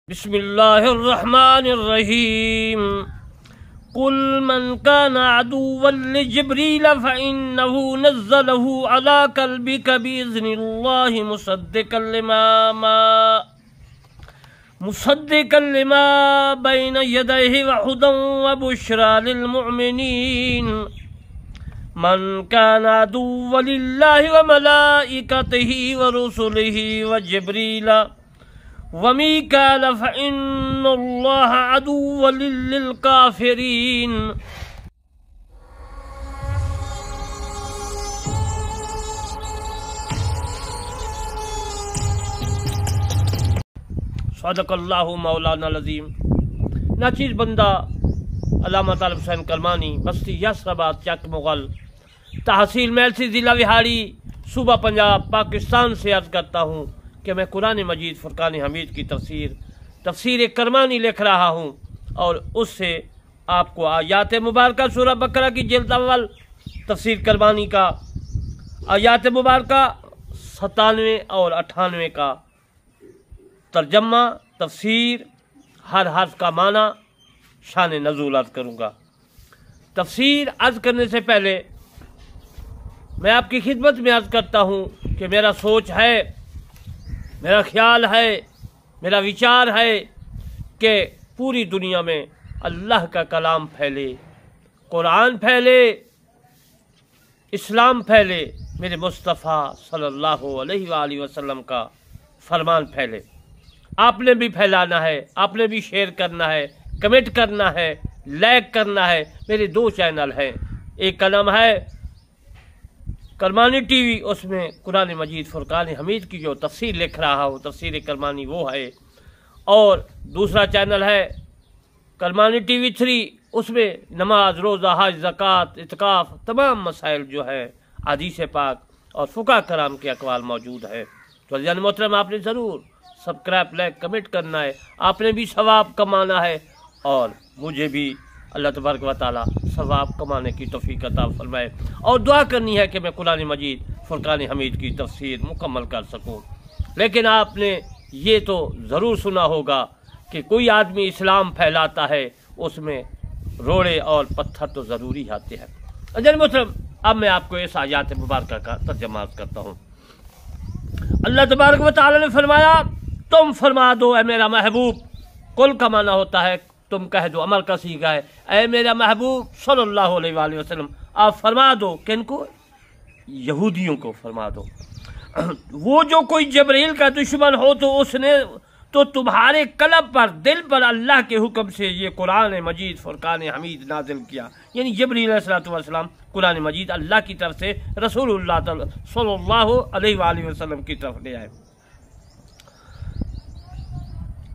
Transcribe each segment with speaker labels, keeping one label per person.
Speaker 1: بسم اللہ الرحمن الرحیم قل من كان عدوا لجبريل فإنه نزله على قلبك بإذن الله مصدقا لما بين يديه وهدى وبشرى للمؤمنين من كان عدوا لله وملائكته ورسله وجبريل وميكال فإن الله عدو للكافرين صدق اللہ مولانا العظیم۔ ناچیز بندہ علامہ طالب حسین کرمانی، بستی یاسرآباد، چک مغل، تحصیل میلسی، ضلع وہاڑی، صوبہ پنجاب، پاکستان سے عرض کرتا ہوں کہ میں قرآن مجید فرقان حمید کی تفسیر کرمانی لکھ رہا ہوں، اور اس سے آپ کو آیات مبارکہ سورہ بقرہ کی جلد اول تفسیر کرمانی کا آیات مبارکہ 97 اور 98 کا ترجمہ، تفسیر، ہر حرف کا معنی، شان نزول عرض کروں گا۔ تفسیر عرض کرنے سے پہلے میں آپ کی خدمت میں عرض کرتا ہوں کہ میرا سوچ ہے، میرا خیال ہے، میرا وچار ہے کہ پوری دنیا میں اللہ کا کلام پھیلے، قرآن پھیلے، اسلام پھیلے، میرے مصطفیٰ صلی اللہ علیہ وآلہ وسلم کا فرمان پھیلے۔ آپ نے بھی پھیلانا ہے، آپ نے بھی شیئر کرنا ہے، کمنٹ کرنا ہے، لائک کرنا ہے۔ میرے 2 چینل ہیں، ایک کا نام ہے کرمانی ٹی وی، اس میں قرآن مجید فرقان حمید کی جو تفسیر لکھ رہا ہوں، تفسیر کرمانی وہ ہے، اور دوسرا چینل ہے کرمانی ٹی وی 3، اس میں نماز، روزہ، حج، زکوٰۃ، اعتکاف، تمام مسائل جو ہے حدیث پاک اور فقہ کرام کے اقوال موجود ہے۔ تو عزیزان محترم، آپ نے ضرور سبسکرائب، لائک، کمنٹ کرنا ہے، آپ نے بھی ثواب کمانا ہے، اور مجھے بھی اللہ تبارک و تعالیٰ ثواب کمانے کی توفیق عطا فرمائے، اور دعا کرنی ہے کہ میں قرآن مجید فرقان حمید کی تفسیر مکمل کر سکوں۔ لیکن آپ نے یہ تو ضرور سنا ہوگا کہ کوئی آدمی اسلام پھیلاتا ہے، اس میں روڑے اور پتھر تو ضروری آتے ہیں۔ عزیزان محترم، اب میں آپ کو اس آیات مبارکہ کا ترجمہ کرتا ہوں۔ اللہ تبارک و تعالیٰ نے فرمایا، تم فرما دو اے میرا محبوب۔ قل کا معنی ہوتا ہے تم کہہ دو، امر کا صیغہ ہے۔ اے میرا محبوب صلی اللہ علیہ وآلہ وسلم، آپ فرما دو، کن کو؟ یہودیوں کو فرما دو۔ وہ جو کوئی جبرائیل کا دشمن ہو تو اس نے تو تمہارے قلب پر، دل پر اللہ کے حکم سے یہ قرآن مجید فرقان حمید نازل کیا، یعنی جبرائیل علیہ السلام قرآن مجید اللہ کی طرف سے رسول اللہ صلی اللہ علیہ وآلہ وسلم کی طرف لے آئے،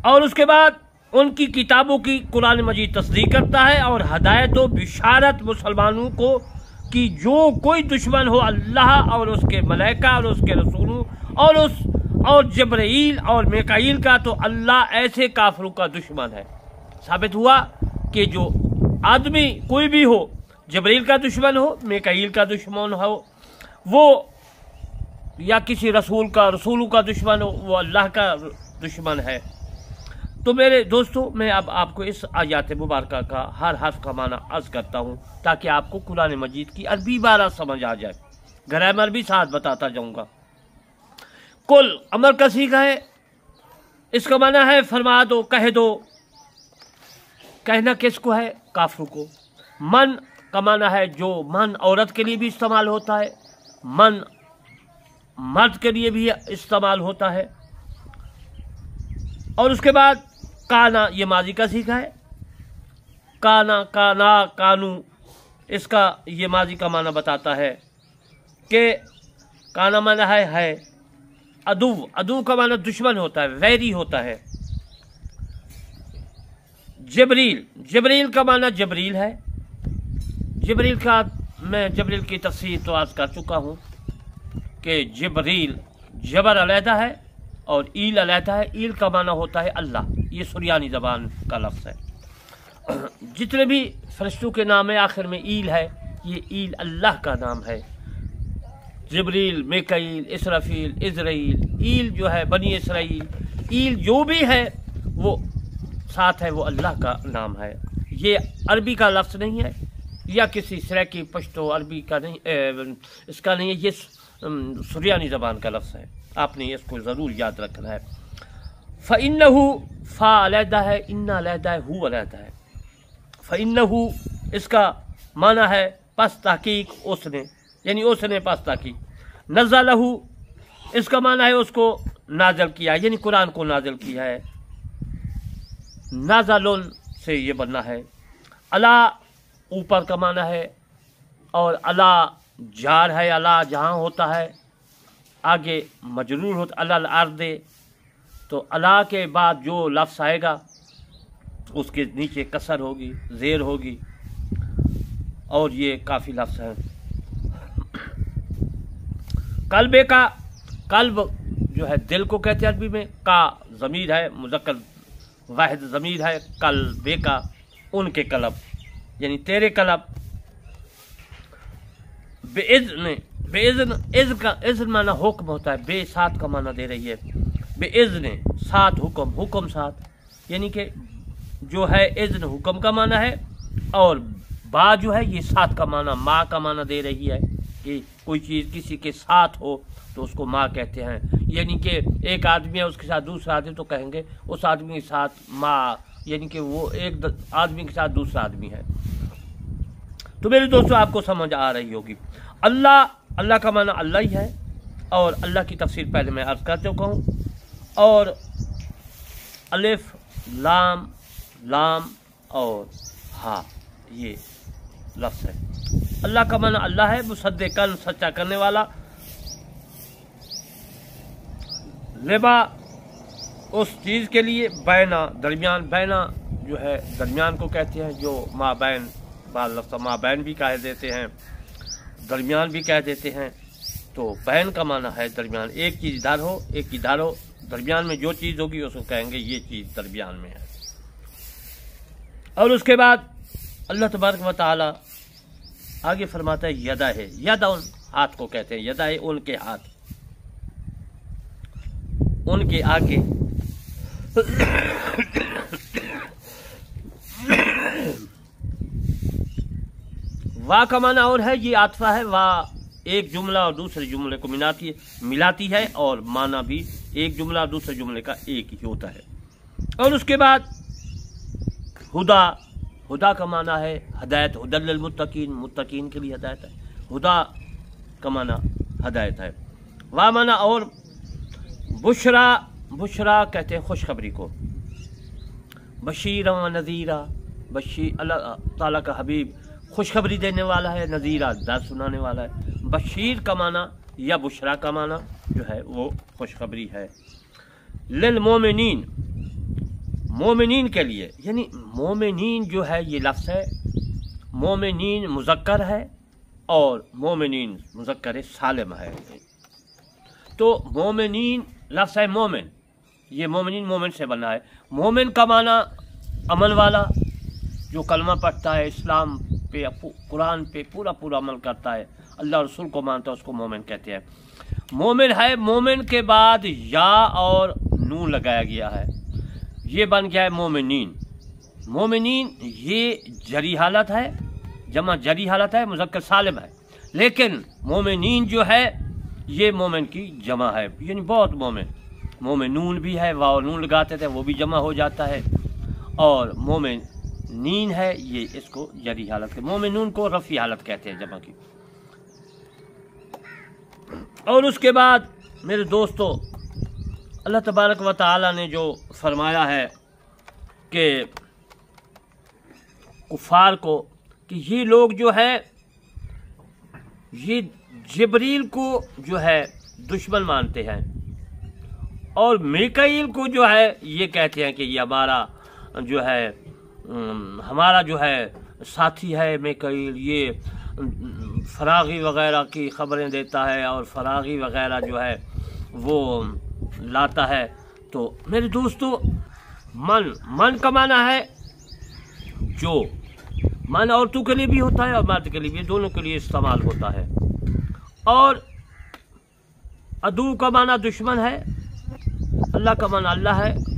Speaker 1: اور اس کے بعد ان کی کتابوں کی قرآن مجید تصدیق کرتا ہے، اور ہدایت و بشارت مسلمانوں کو کہ جو کوئی دشمن ہو اللہ اور اس کے ملائکہ اور اس کے رسولوں اور جبرائیل اور میکائیل کا، تو اللہ ایسے کافروں کا دشمن ہے۔ ثابت ہوا کہ جو آدمی کوئی بھی ہو، جبرائیل کا دشمن ہو، میکائیل کا دشمن ہو، وہ یا کسی رسولوں کا دشمن ہو، وہ اللہ کا دشمن ہے۔ تو میرے دوستو، میں اب آپ کو اس آیات مبارکہ کا ہر حرف کا معنی عرض کرتا ہوں، تاکہ آپ کو قرآن مجید کی عربی عبارت سمجھ آ جائے، گرامر بھی ساتھ بتاتا جاؤں گا۔ کل امر کا صیغہ ہے، اس کا معنی ہے فرما دو، کہہ دو۔ کہنا کس کو ہے؟ کافروں کو۔ من کا معنی ہے جو من عورت کے لیے بھی استعمال ہوتا ہے، من مرد کے لیے بھی استعمال ہوتا ہے، اور اس کے بعد کانا، یہ ماضی کا صیغہ ہے، کانا، کانا، کانو، اس کا یہ ماضی کا معنی بتاتا ہے کہ کانا معنی ہے عدو، عدو کا معنی دشمن ہوتا ہے، ویری ہوتا ہے۔ جبریل، جبریل کا معنی جبریل ہے۔ جبریل کا میں جبریل کی تفسیر تو عرض کر چکا ہوں کہ جبریل، جبر علیحدہ ہے اور ایل علیحدہ ہے۔ ایل کا معنی ہوتا ہے اللہ، یہ سریانی زبان کا لفظ ہے۔ جتنے بھی فرشتوں کے نام ہے آخر میں ایل ہے، یہ ایل اللہ کا نام ہے۔ جبریل، میکائیل، اسرافیل، عزرائیل، ایل جو ہے بنی اسرائیل، ایل جو بھی ہے وہ ساتھ ہے وہ اللہ کا نام ہے، یہ عربی کا لفظ نہیں ہے یا کسی سریکی پشتو عربی کا نہیں، اس کا نہیں ہے، یہ سریانی زبان کا لفظ ہے، آپ نے اس کو ضرور یاد رکھنا ہے۔ فَإِنَّهُ فا علیحدہ ہے، اِنَّا علیحدہ ہے، ہو علیحدہ ہے۔ فَإِنَّهُ اس کا معنی ہے پس تحقیق اس نے، یعنی اس نے پس تحقیق۔ نزلہ اس کا معنی ہے اس کو نازل کیا، یعنی قرآن کو نازل کیا ہے۔ نازل سے یہ بننا ہے۔ علا اوپر کا معنی ہے، اور علا جار ہے، علا جہاں ہوتا ہے آگے مجرور ہوتا، علی الارض، تو علا کے بعد جو لفظ آئے گا اس کے نیچے کسر ہوگی، زیر ہوگی، اور یہ کافی لفظ ہے۔ قلب کا، قلب جو ہے دل کو کہتے ہیں عربی میں، کا ضمیر ہے، مذکر واحد ضمیر ہے، قلب کا ان کے قلب، یعنی تیرے قلب۔ بِإِذْنِ اذن معنی حکم ہوتا ہے، بے ساتھ کا معنی دے رہی ہے، بِإِذْنِ ساتھ حکم، حکم ساتھ، یعنی کہ جو ہے اذن حکم کا معنی ہے، اور با جو ہے یہ ساتھ کا معنی، ماں کا معنی دے رہی ہے کہ کوئی چیز کسی کے ساتھ ہو تو اس کو ماں کہتے ہیں، یعنی کہ ایک آدمی ہے اس کے ساتھ دوسرا آدمی تو کہیں گے اس آدمی کے ساتھ ماں، یعنی کہ وہ ایک آدمی کے ساتھ دوسرا آدمی ہے۔ تو میرے دوستو آپ کو سمجھ آ رہی ہوگی۔ اللہ، اللہ کا معنی اللہ ہی ہے، اور اللہ کی تفسیر پہلے میں عرض کر چکا ہوں، اور الف لام، لام اور ہا یہ لفظ ہے۔ اللہ کا معنی اللہ ہے، مصدقاً سچا کرنے والا، لبا اس چیز کے لیے، بینا درمیان، بینا جو ہے درمیان کو کہتے ہیں، جو ما بین، بعض لفظ ما بین بھی کہہ دیتے ہیں، درمیان بھی کہہ دیتے ہیں، تو بین کا معنی ہے درمیان، ایک چیز ادھر ہو ایک ادھر ہو، درمیان میں جو چیز ہوگی اس کو کہیں گے یہ چیز درمیان میں ہے۔ اور اس کے بعد اللہ تبارک و تعالی آگے فرماتا ہے یدا ہے، یدا ان ہاتھ کو کہتے ہیں، یدا ہے ان کے ہاتھ، ان کے آگے۔ وا کا معنی اور ہے، یہ عاطفہ ہے، وا ایک جملہ اور دوسرے جملے کو ملاتی ہے، اور معنی بھی ایک جملہ اور دوسرے جملے کا ایک ہی ہوتا ہے۔ اور اس کے بعد ہدا، ہدا کا معنی ہے ہدایت، ہدی للمتقین، متقین کے لیے ہدایت ہے، ہدا کا معنی ہدایت ہے۔ وا معنی اور بشرا، بشرا کہتے ہیں خوشخبری کو، بشیرا و نذیرا، بشیر اللہ تعالیٰ کا حبیب خوشخبری دینے والا ہے، نذیرا ڈر سنانے والا ہے۔ بشیر کا معنی یا بشرا کا معنی جو ہے وہ خوشخبری ہے۔ للمومنین، مومنین کے لیے، یعنی مومنین جو ہے یہ لفظ ہے، مومنین مذکر ہے اور مومنین مذکر سالم ہے، تو مومنین لفظ ہے مومن، یہ مومنین مومن سے بنا ہے۔ مومن کا معنی عمل والا، جو کلمہ پڑھتا ہے، اسلام پہ قرآن پہ پورا عمل کرتا ہے، اللہ رسول کو مانتا ہے، اس کو مومن کہتے ہیں۔ مومن ہے، مومن کے بعد یا اور نون لگایا گیا ہے، یہ بن گیا ہے مومنین۔ مومنین یہ جری حالت ہے، جمع جری حالت ہے، مذکر سالم ہے، لیکن مومنین جو ہے یہ مومن کی جمع ہے، یعنی بہت مومن، مومنون بھی ہے، واو نون لگاتے تھے وہ بھی جمع ہو جاتا ہے، اور مومنین ہے یہ اس کو جری حالت کے، مومنون کو رفعی حالت کہتے ہیں جمع کی۔ اور اس کے بعد میرے دوستو اللہ تبارک و تعالی نے جو فرمایا ہے کہ کفار کو کہ یہ لوگ جو ہے یہ جبریل کو جو ہے دشمن مانتے ہیں، اور میکائیل کو جو ہے یہ کہتے ہیں کہ یہ ہمارا جو ہے ہمارا جو ہے ساتھی ہے میکائیل، یہ فراغی وغیرہ کی خبریں دیتا ہے اور فراغی وغیرہ جو ہے وہ لاتا ہے۔ تو میرے دوستو من کا معنی ہے جو، معنی عورتوں کے لیے بھی ہوتا ہے اور مرد کے لیے بھی، دونوں کے لیے استعمال ہوتا ہے۔ اور عدو کا معنی دشمن ہے، اللہ کا معنی اللہ ہے،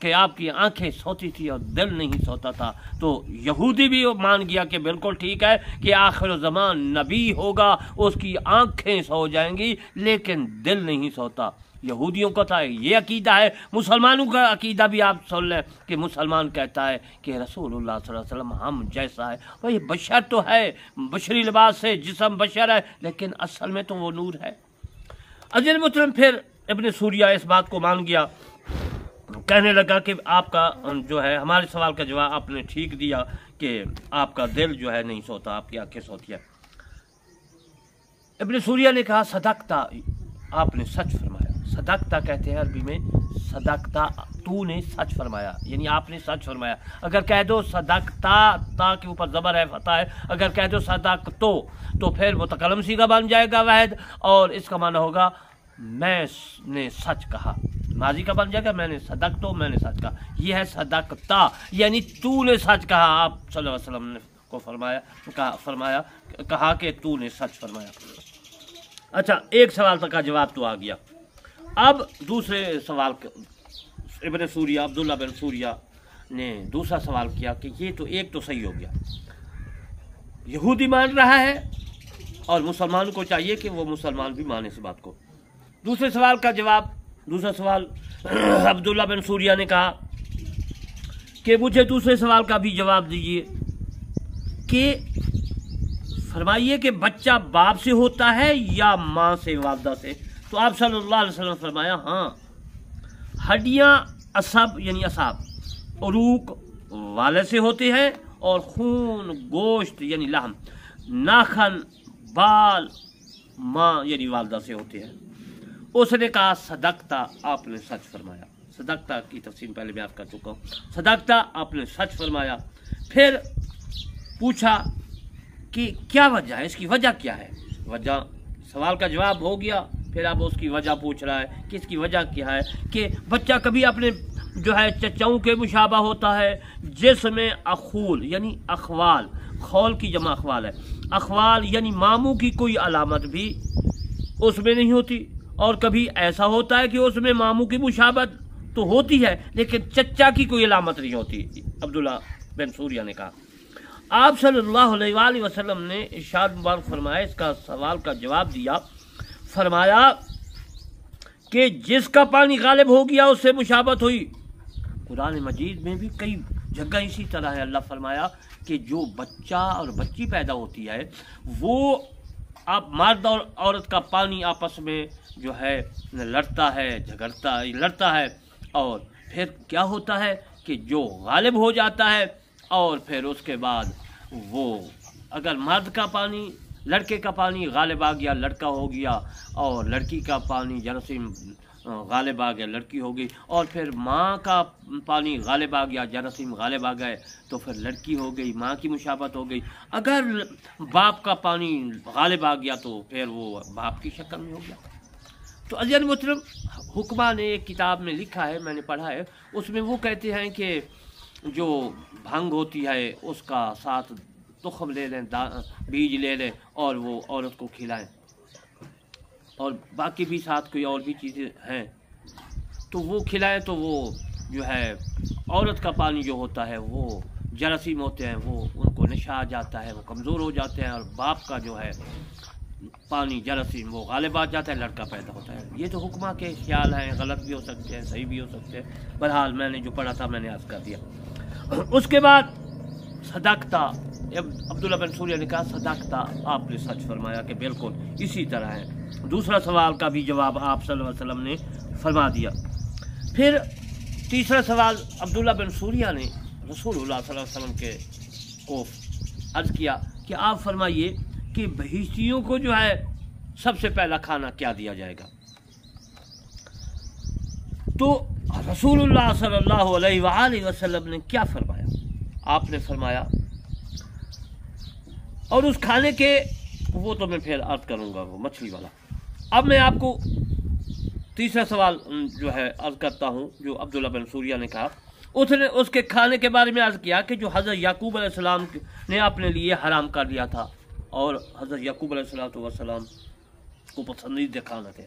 Speaker 1: کہ آپ کی آنکھیں سوتی تھی اور دل نہیں سوتا تھا، تو یہودی بھی مان گیا کہ بالکل ٹھیک ہے کہ آخر زمان نبی ہوگا، اس کی آنکھیں سو جائیں گی لیکن دل نہیں سوتا۔ یہودیوں کا تھا یہ عقیدہ ہے، مسلمانوں کا عقیدہ بھی آپ سن لیں کہ مسلمان کہتا ہے کہ رسول اللہ صلی اللہ علیہ وسلم ہم جیسا ہے، وہ یہ بشر تو ہے، بشری لباس سے جسم بشر ہے لیکن اصل میں تو وہ نور ہے۔ عزیز محترم، پھر ابن سوریہ اس بات کو مان گیا، کہنے لگا کہ آپ کا جو ہے ہمارے سوال کا جواب آپ نے ٹھیک دیا کہ آپ کا دل جو ہے نہیں سوتا، آپ کی آنکھیں سوتی ہے۔ ابن سوریہ نے کہا صدقتا، آپ نے سچ فرمایا۔ صدقتا کہتے ہیں عربی میں، صدقتا تو نے سچ فرمایا، یعنی آپ نے سچ فرمایا۔ اگر کہہ دو صدقتا، تا کے اوپر زبر ہے، فتح ہے، اگر کہہ دو صدقتو تو پھر متکلم صیغہ بن جائے گا واحد، اور اس کا معنی ہوگا میں نے سچ کہا، ماضی کا بن جائے گا میں نے صدقتو، میں نے سچ کہا۔ یہ ہے صدقتا، یعنی تو نے سچ کہا، آپ صلی اللہ علیہ وسلم نے کو کہا کہ تو نے سچ فرمایا۔ اچھا، ایک سوال تک کا جواب تو آ گیا۔ اب دوسرے سوال ابن سوریہ، عبداللہ بن سوریہ نے دوسرا سوال کیا کہ یہ تو ایک تو صحیح ہو گیا، یہودی مان رہا ہے اور مسلمان کو چاہیے کہ وہ مسلمان بھی مانے اس بات کو۔ دوسرے سوال کا جواب، دوسرا سوال عبداللہ بن سوریہ نے کہا کہ مجھے دوسرے سوال کا بھی جواب دیجیے کہ فرمائیے کہ بچہ باپ سے ہوتا ہے یا ماں سے، والدہ سے؟ تو آپ صلی اللہ علیہ وسلم فرمایا ہاں، ہڈیاں عصب یعنی اعصاب عروق والد سے ہوتے ہیں، اور خون گوشت یعنی لحم ناخن بال ماں یعنی والدہ سے ہوتے ہیں۔ اس نے کہا صدقتا، آپ نے سچ فرمایا۔ صدقتا کی تفصیل پہلے میں آپ کر چکا ہوں، صدقتا آپ نے سچ فرمایا۔ پھر پوچھا کہ کیا وجہ ہے، اس کی وجہ کیا ہے؟ وجہ، سوال کا جواب ہو گیا، پھر اب اس کی وجہ پوچھ رہا ہے کہ اس کی وجہ کیا ہے کہ بچہ کبھی اپنے جو ہے چچاؤں کے مشابہ ہوتا ہے، جس میں اخول یعنی اخوال، خول کی جمع اخوال ہے، اخوال یعنی ماموں کی کوئی علامت بھی اس میں نہیں ہوتی، اور کبھی ایسا ہوتا ہے کہ اس میں ماموں کی مشابہت تو ہوتی ہے لیکن چچا کی کوئی علامت نہیں ہوتی۔ عبداللہ بن سوریہ نے کہا۔ آپ صلی اللہ علیہ وآلہ وسلم نے ارشاد مبارک فرمایا، اس کا سوال کا جواب دیا، فرمایا کہ جس کا پانی غالب ہو گیا اس سے مشابہت ہوئی۔ قرآن مجید میں بھی کئی جگہ اسی طرح ہے، اللہ فرمایا کہ جو بچہ اور بچی پیدا ہوتی ہے وہ اب مرد اور عورت کا پانی آپس میں جو ہے لڑتا ہے، لڑتا ہے، اور پھر کیا ہوتا ہے کہ جو غالب ہو جاتا ہے، اور پھر اس کے بعد وہ اگر مرد کا پانی، لڑکے کا پانی غالب آ گیا لڑکا ہو گیا، اور لڑکی کا پانی جراثیم غالب آ گیا لڑکی ہو گئی، اور پھر ماں کا پانی غالب آ گیا جراثیم غالب آ گئے تو پھر لڑکی ہو گئی، ماں کی مشابہت ہو گئی۔ اگر باپ کا پانی غالب آ گیا تو پھر وہ باپ کی شکل میں ہو گیا۔ تو عزیز محترم، حکمہ نے ایک کتاب میں لکھا ہے، میں نے پڑھا ہے، اس میں وہ کہتے ہیں کہ جو بھنگ ہوتی ہے اس کا ساتھ تخم لے لیں، بیج لے لیں اور وہ عورت کو کھلائیں، اور باقی بھی ساتھ کوئی اور بھی چیزیں ہیں تو وہ کھلائیں، تو وہ جو ہے عورت کا پانی جو ہوتا ہے وہ جراثیم ہوتے ہیں، وہ ان کو نشہ آ جاتا ہے، وہ کمزور ہو جاتے ہیں، اور باپ کا جو ہے پانی جراثیم وہ غالب آ جاتا ہے، لڑکا پیدا ہوتا ہے۔ یہ تو حکمہ کے خیال ہیں، غلط بھی ہو سکتے ہیں، صحیح بھی ہو سکتے ہیں، بہرحال میں نے جو پڑھا تھا میں نے عرض کر دیا۔ اس کے بعد صدقتا، عبداللہ بن سوریہ نے کہا صدقتا، آپ نے سچ فرمایا کہ بالکل اسی طرح ہے۔ دوسرا سوال کا بھی جواب آپ صلی اللہ علیہ وسلم نے فرما دیا۔ پھر تیسرا سوال عبداللہ بن سوریہ نے رسول اللہ صلی اللہ علیہ وسلم کو عرض کیا کہ آپ فرمائیے کہ بہشتیوں کو جو ہے سب سے پہلا کھانا کیا دیا جائے گا؟ تو رسول اللہ صلی اللہ علیہ وآلہ وسلم نے کیا فرمایا؟ آپ نے فرمایا، اور اس کھانے کے وہ تو میں پھر عرض کروں گا، وہ مچھلی والا۔ اب میں آپ کو تیسرا سوال جو ہے عرض کرتا ہوں جو عبداللہ بن سوریہ نے کہا۔ اس نے اس کے کھانے کے بارے میں عرض کیا کہ جو حضرت یعقوب علیہ السلام نے اپنے لیے حرام کر دیا تھا، اور حضرت یعقوب علیہ السلام کو پسندیدہ کھانا تھے،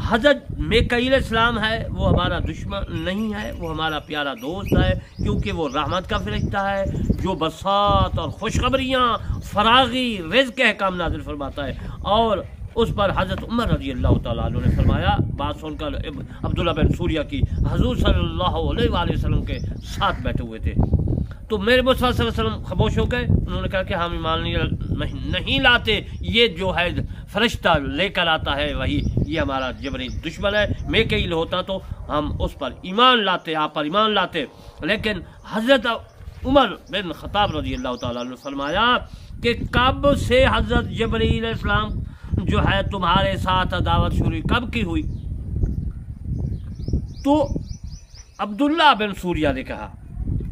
Speaker 1: حضرت میکائیل السلام ہے وہ ہمارا دشمن نہیں ہے، وہ ہمارا پیارا دوست ہے، کیونکہ وہ رحمت کا فرشتہ ہے جو بساط اور خوشخبریاں، فراغی، رزق کے احکام نازل فرماتا ہے۔ اور اس پر حضرت عمر رضی اللہ تعالیٰ عنہ نے فرمایا، بات سن کر عبداللہ بن سوریہ کی، حضور صلی اللہ علیہ وآلہ وسلم کے ساتھ بیٹھے ہوئے تھے، تو میرے مصطفیٰ صلی اللہ علیہ وسلم خاموش ہو گئے۔ انہوں نے کہا کہ ہم ایمان نہیں لاتے، یہ جو ہے فرشتہ لے کر آتا ہے وہی، یہ ہمارا جبریل دشمن ہے، میکائیل ہوتا تو ہم اس پر ایمان لاتے، آپ پر ایمان لاتے۔ لیکن حضرت عمر بن خطاب رضی اللہ تعالیٰ عنہ نے فرمایا کہ کب سے حضرت جبریل علیہ السلام جو ہے تمہارے ساتھ دعوت شروع کب کی ہوئی؟ تو عبداللہ بن سوریہ نے کہا،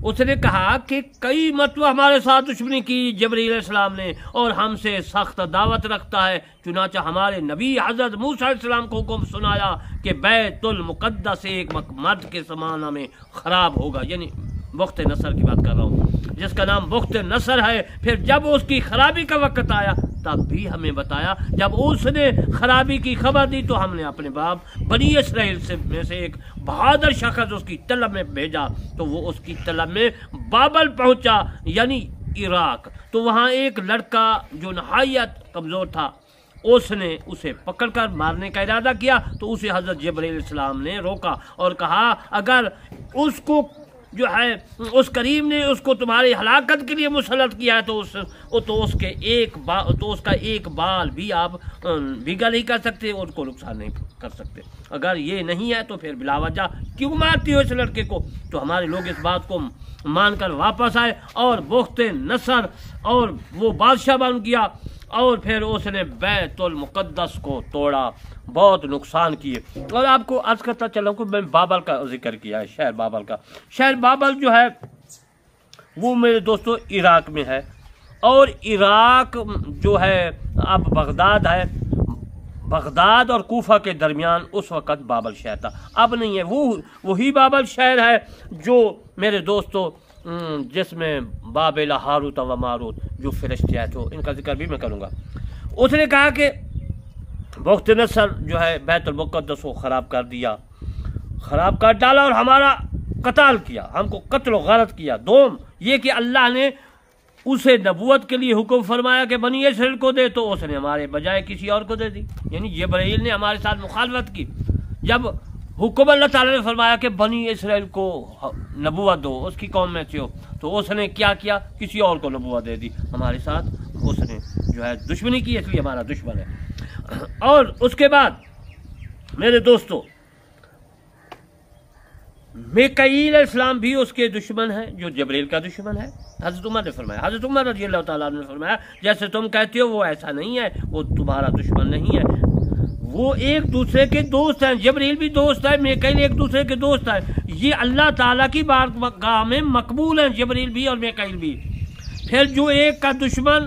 Speaker 1: اس نے کہا کہ کئی مرتبہ ہمارے ساتھ دشمنی کی جبریل علیہ السلام نے، اور ہم سے سخت دعوت رکھتا ہے، چنانچہ ہمارے نبی حضرت موسیٰ علیہ السلام کو حکم سنایا کہ بیت المقدس ایک مرد کے زمانہ میں خراب ہوگا، یعنی بخت نصر کی بات کر رہا ہوں، جس کا نام بخت نصر ہے۔ پھر جب اس کی خرابی کا وقت آیا تب بھی ہمیں بتایا، جب اس نے خرابی کی خبر دی تو ہم نے اپنے باپ بنی اسرائیل میں سے ایک بہادر شخص اس کی طلب میں بھیجا، تو وہ اس کی طلب میں بابل پہنچا، یعنی عراق۔ تو وہاں ایک لڑکا جو نہایت کمزور تھا، اس نے اسے پکڑ کر مارنے کا ارادہ کیا، تو اسے حضرت جبرائیل علیہ السلام نے روکا اور کہا اگر اس کو جو ہے اس کریم نے اس کو تمہاری ہلاکت کے لیے مسلط کیا ہے تو اس کا ایک بال بھی آپ بھیگا نہیں کر سکتے، اس کو نقصان نہیں کر سکتے۔ اگر یہ نہیں ہے تو پھر بلا وجہ کیوں مارتی ہو اس لڑکے کو؟ تو ہمارے لوگ اس بات کو مان کر واپس آئے اور بخت نصر اور وہ بادشاہ بن گیا، اور پھر اس نے بیت المقدس کو توڑا، بہت نقصان کیے۔ اور آپ کو عرض کرتا چلا کہ میں بابل کا ذکر کیا ہے، شہر بابل کا۔ شہر بابل جو ہے وہ میرے دوستو عراق میں ہے، اور عراق جو ہے اب بغداد ہے، بغداد اور کوفہ کے درمیان اس وقت بابل شہر تھا، اب نہیں ہے۔ وہی بابل شہر ہے جو میرے دوستو جس میں بابل ہاروت و ماروت جو فرشتے آئے تھے، ان کا ذکر بھی میں کروں گا۔ اس نے کہا کہ بخت نصر جو ہے بیت المقدس کو خراب کر دیا، خراب کر ڈالا اور ہمارا قتال کیا، ہم کو قتل و غارت کیا۔ دوم یہ کہ اللہ نے اسے نبوت کے لیے حکم فرمایا کہ بنی اسرائیل کو دے، تو اس نے ہمارے بجائے کسی اور کو دے دی، یعنی جبرائیل نے ہمارے ساتھ مخالفت کی۔ جب حکم اللہ تعالیٰ نے فرمایا کہ بنی اسرائیل کو نبوت دو، اس کی قوم میں سے ہو، تو اس نے کیا کیا؟ کسی اور کو نبوت دے دی، ہمارے ساتھ اس نے جو ہے دشمنی کی، اس لیے ہمارا دشمن ہے۔ اور اس کے بعد میرے دوستو میکائیل علیہ السلام بھی اس کے دشمن ہیں جو جبریل کا دشمن ہے۔ حضرت عمر نے فرمایا، حضرت عمر رضی اللہ تعالیٰ عنہ نے فرمایا جیسے تم کہتے ہو وہ ایسا نہیں ہے، وہ تمہارا دشمن نہیں ہے، وہ ایک دوسرے کے دوست ہیں، جبریل بھی دوست ہے، میکائیل ایک دوسرے کے دوست ہیں، یہ اللہ تعالیٰ کی بارگاہ میں مقبول ہیں، جبریل بھی اور میکائیل بھی۔ پھر جو ایک کا دشمن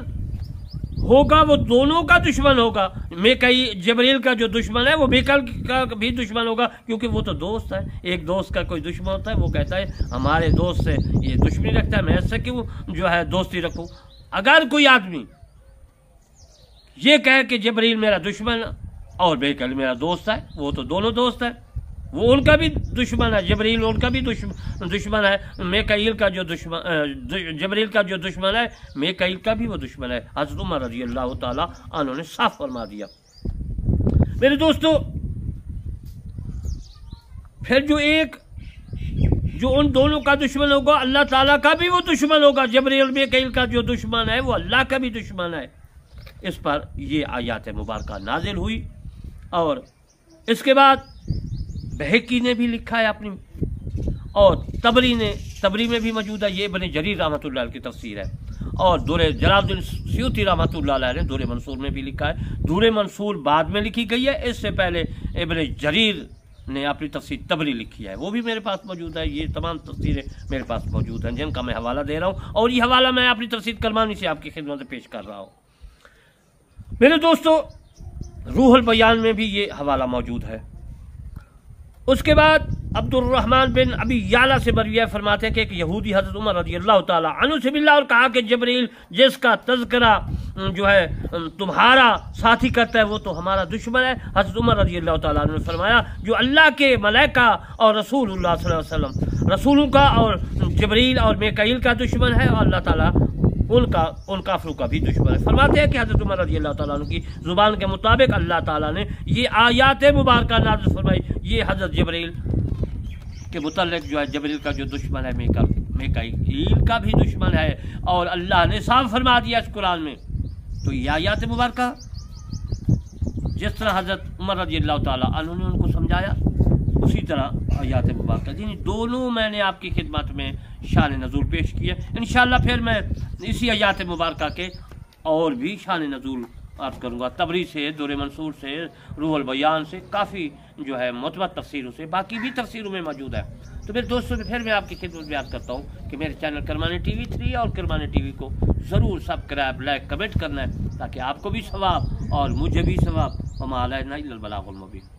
Speaker 1: ہوگا وہ دونوں کا دشمن ہوگا، میکائیل جبریل کا جو دشمن ہے وہ میکائیل کا بھی دشمن ہوگا، کیونکہ وہ تو دوست ہے۔ ایک دوست کا کوئی دشمن ہوتا ہے، وہ کہتا ہے ہمارے دوست سے یہ دشمنی رکھتا ہے، میں اس سے کیوں جو ہے دوستی رکھوں۔ اگر کوئی آدمی یہ کہے کہ جبریل میرا دشمن اور میکائیل میرا دوست ہے، وہ تو دونوں دوست ہیں، وہ ان کا بھی دشمن ہے، جبریل ان کا بھی دشمن ہے، میکائیل کا جو دشمن جبریل کا جو دشمن ہے میکائیل کا بھی وہ دشمن ہے۔ حضرت عمر رضی اللہ تعالیٰ عنہ نے صاف فرما دیا۔ میرے دوستو پھر جو ان دونوں کا دشمن ہوگا اللہ تعالیٰ کا بھی وہ دشمن ہوگا، جبریل میکائیل کا جو دشمن ہے وہ اللہ کا بھی دشمن ہے۔ اس پر یہ آیات مبارکہ نازل ہوئی، اور اس کے بعد بہقی نے بھی لکھا ہے اپنی، اور تبری میں بھی موجود ہے، یہ ابن جریر رحمۃ اللہ علیہ کی تفسیر ہے، اور جلال الدین سیوطی رحمۃ اللہ علیہ نے دور منصور میں بھی لکھا ہے۔ دور منصور بعد میں لکھی گئی ہے، اس سے پہلے ابن جریر نے اپنی تفسیر تبری لکھی ہے، وہ بھی میرے پاس موجود ہے۔ یہ تمام تفسیریں میرے پاس موجود ہیں جن کا میں حوالہ دے رہا ہوں، اور یہ حوالہ میں اپنی تفسیر کرمانی سے آپ کی خدمت میں پیش کر رہا ہوں۔ میرے دوستو روح البیان میں بھی یہ حوالہ موجود ہے۔ اس کے بعد عبد الرحمن بن ابی یعلا سے مروی فرماتے ہیں کہ ایک یہودی حضرت عمر رضی اللہ تعالیٰ عنہ سے ملا اور کہا کہ جبریل جس کا تذکرہ جو ہے تمہارا ساتھی کرتا ہے وہ تو ہمارا دشمن ہے۔ حضرت عمر رضی اللہ تعالیٰ عنہ نے فرمایا جو اللہ کے ملائکہ اور رسول اللہ صلی اللہ علیہ وسلم رسولوں کا اور جبریل اور میکائیل کا دشمن ہے، اور اللہ تعالیٰ ان کافروں کا بھی دشمن ہے۔ فرماتے ہیں کہ حضرت عمر رضی اللہ تعالیٰ عنہ کی زبان کے مطابق اللہ تعالیٰ نے یہ آیات مبارکہ نازل فرمائی، یہ حضرت جبریل کے متعلق جو ہے جبریل کا جو دشمن ہے میکائیل کا بھی دشمن ہے، اور اللہ نے صاف فرما دیا اس قرآن میں۔ تو یہ آیات مبارکہ جس طرح حضرت عمر رضی اللہ تعالیٰ عنہ نے ان کو سمجھایا، اسی طرح آیات مبارکہ یعنی دونوں میں نے آپ کی خدمت میں شان نزول پیش کیا۔ انشاءاللہ پھر میں اسی آیات مبارکہ کے اور بھی شان نزول عرض کروں گا، تبری سے، دور منصور سے، روح البیان سے، کافی جو ہے مثبت تفسیروں سے، باقی بھی تفسیروں میں موجود ہے۔ تو میرے دوستوں پھر میں آپ کی خدمت میں عرض کرتا ہوں کہ میرے چینل کرمانی ٹی وی 3 اور کرمانی ٹی وی کو ضرور سبسکرائب، لائک، کمنٹ کرنا ہے، تاکہ آپ کو بھی ثواب اور مجھے بھی ثواب۔ وما علینا الا البلاغ المبین۔